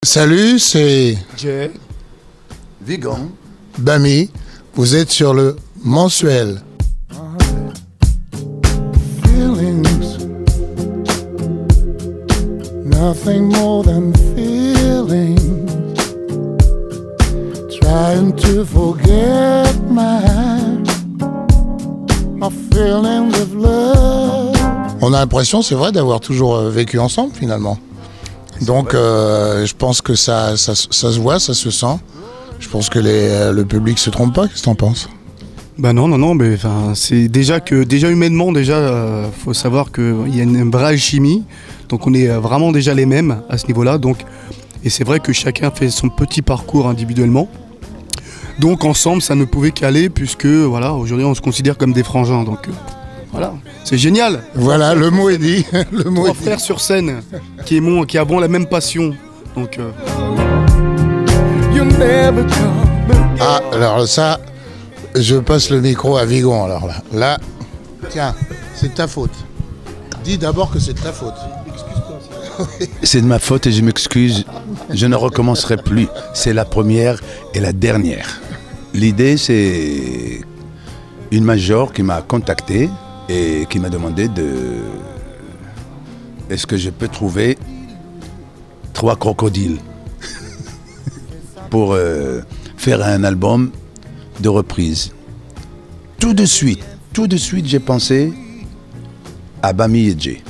Salut, c'est Jay. Vigan. Bami. Vous êtes sur le mensuel. Feelings, nothing more than feelings. Trying to forget my feelings of love. On a l'impression, c'est vrai, d'avoir toujours vécu ensemble finalement. Donc je pense que ça se voit, ça se sent. Je pense que le public se trompe pas. Qu'est-ce que t'en penses ? Bah non, mais enfin, c'est déjà humainement, faut savoir qu'il y a une vraie alchimie. Donc on est vraiment déjà les mêmes à ce niveau-là. Donc, et c'est vrai que chacun fait son petit parcours individuellement. Donc ensemble, ça ne pouvait qu'aller puisque voilà, aujourd'hui on se considère comme des frangins. Donc voilà, c'est génial. Voilà, le mot est dit. Le mot Trois est dit. frères sur scène qui avons la même passion. Donc Ah, alors ça, je passe le micro à Vigon. Alors là, tiens, c'est de ta faute. Dis d'abord que c'est de ta faute. C'est de ma faute et je m'excuse. Je ne recommencerai plus. C'est la première et la dernière. L'idée, c'est une major qui m'a contacté et qui m'a demandé est-ce que je peux trouver 3 crocodiles pour faire un album de reprise. Tout de suite, j'ai pensé à Bami et Jay.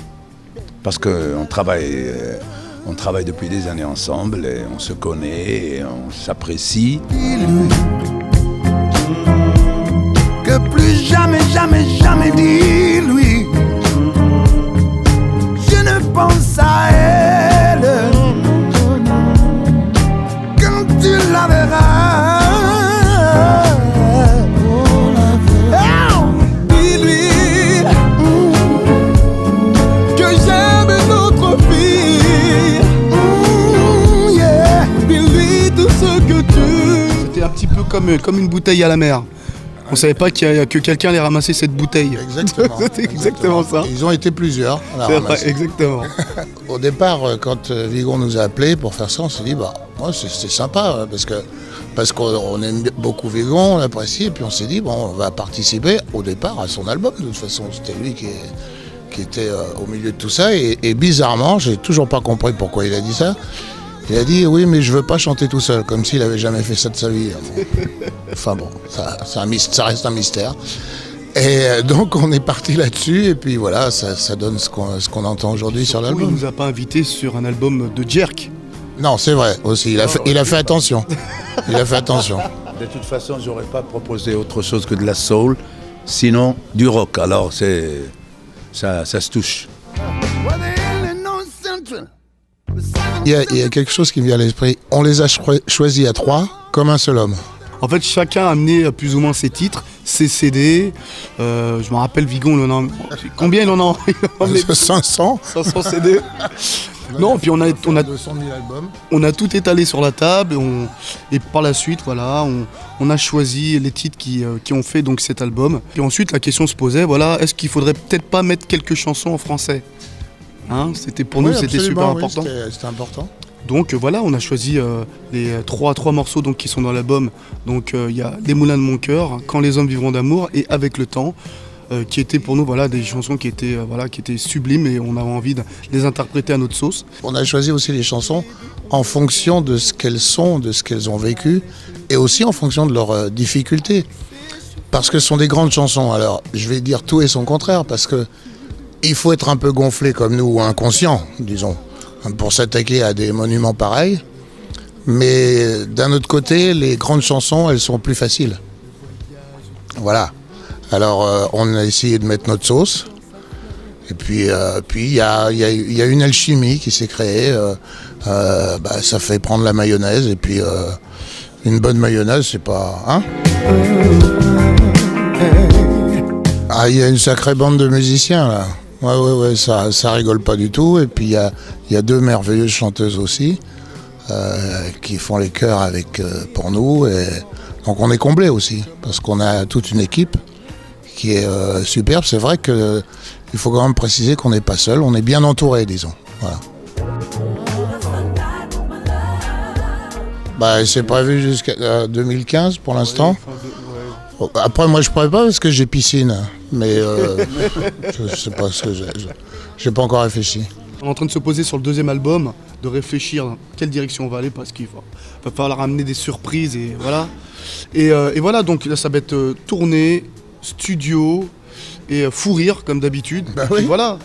Parce qu'on travaille depuis des années ensemble, et on se connaît, et on s'apprécie. Que plus jamais, jamais dit lui. Je ne pense à elle quand tu la verras. Oh, dis-lui que j'aime notre fille. Yeah. Dis-lui tout ce que tu. c'était un petit peu comme une bouteille à la mer. On savait pas que quelqu'un allait ramasser cette bouteille. Exactement. C'était exactement ça. Ils ont été plusieurs. à la C'est vrai, ramasser. exactement. Au départ, quand Vigon nous a appelés pour faire ça, on s'est dit, bah, ouais, c'est sympa, parce qu'on aime beaucoup Vigon, on l'apprécie, et puis on s'est dit, bon, on va participer au départ à son album. De toute façon, c'était lui qui était au milieu de tout ça, et bizarrement, j'ai toujours pas compris pourquoi il a dit ça. Il a dit, oui, mais je veux pas chanter tout seul, comme s'il avait jamais fait ça de sa vie. Enfin bon, ça reste un mystère. Et donc on est parti là-dessus, et puis voilà, ça donne ce qu'on entend aujourd'hui sur Il l'album. nous a pas invités sur un album de Jerk. Non, c'est vrai aussi, il a fait attention. Il a fait attention. De toute façon, j'aurais pas proposé autre chose que de la soul, sinon du rock. Alors ça se touche. Il y a quelque chose qui me vient à l'esprit. On les a choisis à 3 comme un seul homme. En fait, chacun a amené plus ou moins ses titres, ses CD. Je me rappelle, Vigon, il en a... Combien il en a emmené 500 500 CD. Non, puis on a 200 000 albums. on a tout étalé sur la table et par la suite, voilà, on a choisi les titres qui ont fait donc cet album. Et ensuite, la question se posait, voilà, est-ce qu'il faudrait peut-être pas mettre quelques chansons en français ? Hein, c'était pour nous, Oui, c'était absolument, super important. oui, c'était important. Donc voilà, on a choisi les trois morceaux donc, qui sont dans l'album. Donc il y a Les Moulins de mon cœur, Quand les hommes vivront d'amour et Avec le temps, qui étaient pour nous voilà, des chansons qui étaient sublimes et on avait envie de les interpréter à notre sauce. On a choisi aussi les chansons en fonction de ce qu'elles sont, de ce qu'elles ont vécu, et aussi en fonction de leurs difficultés. Parce que ce sont des grandes chansons. Alors, je vais dire tout et son contraire, parce que il faut être un peu gonflé comme nous, ou inconscient, disons, pour s'attaquer à des monuments pareils. Mais d'un autre côté, les grandes chansons, elles sont plus faciles. Voilà. Alors, on a essayé de mettre notre sauce. Et puis, il y a une alchimie qui s'est créée. Ça fait prendre la mayonnaise. Et puis, une bonne mayonnaise, c'est pas... Hein ? Ah, il y a une sacrée bande de musiciens, là. Ouais, ça rigole pas du tout. Et puis, il y a 2 merveilleuses chanteuses aussi, qui font les chœurs pour nous. Et donc, on est comblés aussi, parce qu'on a toute une équipe qui est superbe. C'est vrai qu'il faut quand même préciser qu'on n'est pas seul, on est bien entouré, disons. Voilà. Bah, c'est prévu jusqu'à 2015 pour l'instant. Après, moi, je pourrais pas parce que j'ai piscine. Mais je sais pas ce que j'ai pas encore réfléchi. On est en train de se poser sur le deuxième album, de réfléchir quelle direction on va aller parce qu'il va falloir amener des surprises et voilà. Et voilà, donc là ça va être tournée, studio et fou rire comme d'habitude. Bah Et oui. voilà.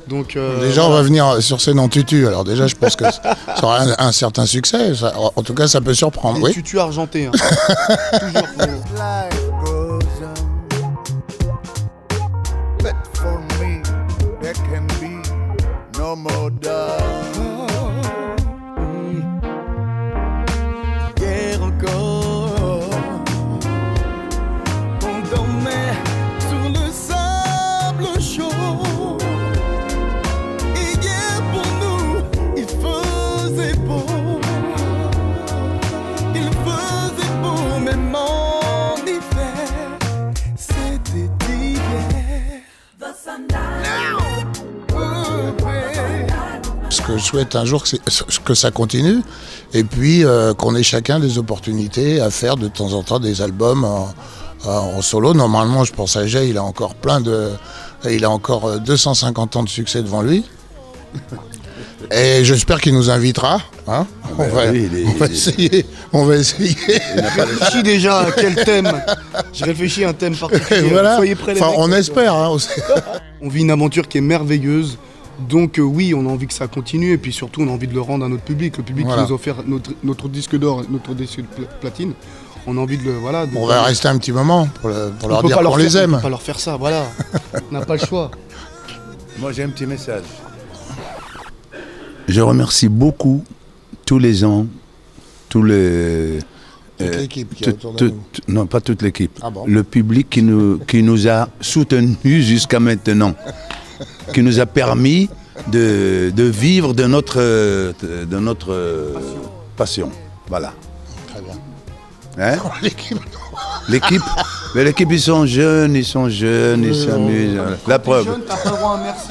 Donc, Déjà, on va venir sur scène en tutu. Alors déjà, je pense que ça aura un certain succès. En tout cas, ça peut surprendre. Les Oui. tutus argentés. Hein. Toujours faut- Life goes on. But for me, there can be no more doubt. Hier encore, on dormait sur le sable chaud. Et hier pour nous, il faisait beau. Il faisait beau, même en hiver. C'était hier. Ce que je souhaite un jour, c'est que ça continue. Et puis, qu'on ait chacun des opportunités à faire de temps en temps des albums en solo. Normalement, je pense à Jay, il a encore il a encore 250 ans de succès devant lui. Et j'espère qu'il nous invitera. Hein, on va essayer. On va essayer. Je réfléchis déjà à quel thème. J'ai réfléchi à un thème Et particulier. voilà. Soyez prêts les Enfin, mecs, on parce que- espère. Hein, On vit une aventure qui est merveilleuse. Donc oui, on a envie que ça continue et puis surtout on a envie de le rendre à notre public. Le public Voilà. qui nous a offert notre disque d'or, notre disque de platine. On a envie de le... Voilà, on va rester un petit moment pour leur peut dire pas qu'on les faire- On aime. peut pas leur faire ça, voilà. On n'a pas le choix. Moi, j'ai un petit message. Je remercie beaucoup tous les gens, tous les... Toute l'équipe qui est autour de nous. Non, pas toute l'équipe. Ah bon. Le public qui nous a soutenus jusqu'à maintenant, qui nous a permis de vivre de notre passion. Voilà. Très bien. Hein? L'équipe. L'équipe, mais l'équipe, ils s'amusent, ils s'amusent. La preuve. T'as pas le droit à un merci.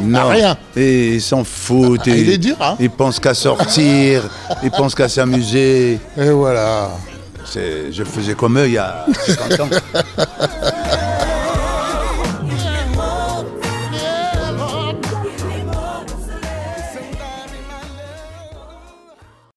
Non. rien. Et ils s'en foutent. Il est dur, hein? Ils pensent qu'à sortir, ils pensent qu'à s'amuser. Et voilà. Je faisais comme eux il y a 50 ans.